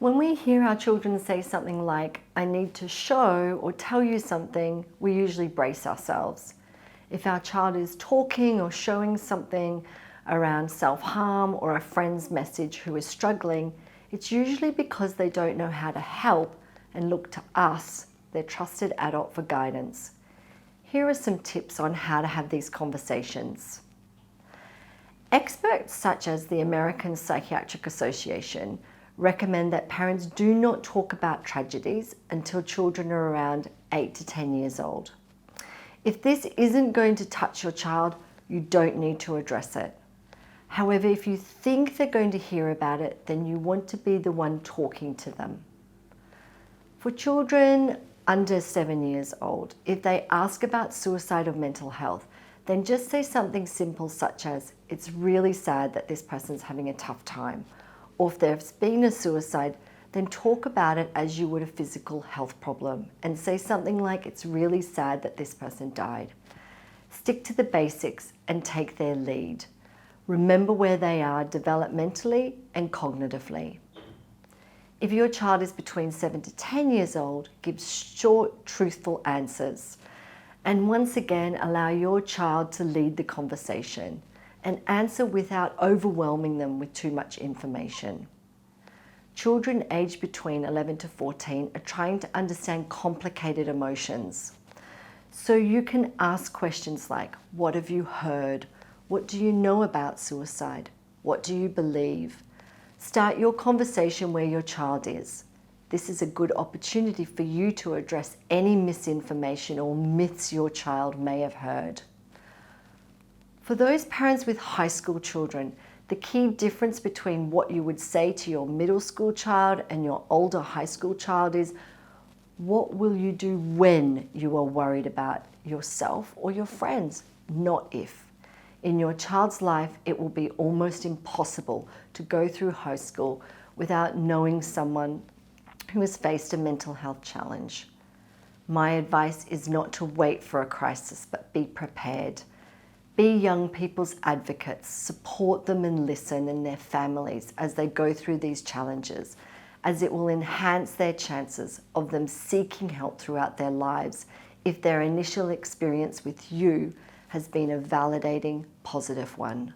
When we hear our children say something like, "I need to show or tell you something," we usually brace ourselves. If our child is talking or showing something around self-harm or a friend's message who is struggling, it's usually because they don't know how to help and look to us, their trusted adult, for guidance. Here are some tips on how to have these conversations. Experts such as the American Psychiatric Association recommend that parents do not talk about tragedies until children are around 8 to 10 years old. If this isn't going to touch your child, you don't need to address it. However, if you think they're going to hear about it, then you want to be the one talking to them. For children under 7 years old, if they ask about suicide or mental health, then just say something simple such as, "It's really sad that this person's having a tough time." Or if there's been a suicide, then talk about it as you would a physical health problem and say something like, "It's really sad that this person died." Stick to the basics and take their lead. Remember where they are developmentally and cognitively. If your child is between 7 to 10 years old, give short, truthful answers. And once again, allow your child to lead the conversation and answer without overwhelming them with too much information. Children aged between 11 to 14 are trying to understand complicated emotions. So you can ask questions like, "What have you heard? What do you know about suicide? What do you believe?" Start your conversation where your child is. This is a good opportunity for you to address any misinformation or myths your child may have heard. For those parents with high school children, the key difference between what you would say to your middle school child and your older high school child is, what will you do when you are worried about yourself or your friends, not if. In your child's life, it will be almost impossible to go through high school without knowing someone who has faced a mental health challenge. My advice is not to wait for a crisis, but be prepared. Be young people's advocates, support them and listen and their families as they go through these challenges, as it will enhance their chances of them seeking help throughout their lives if their initial experience with you has been a validating, positive one.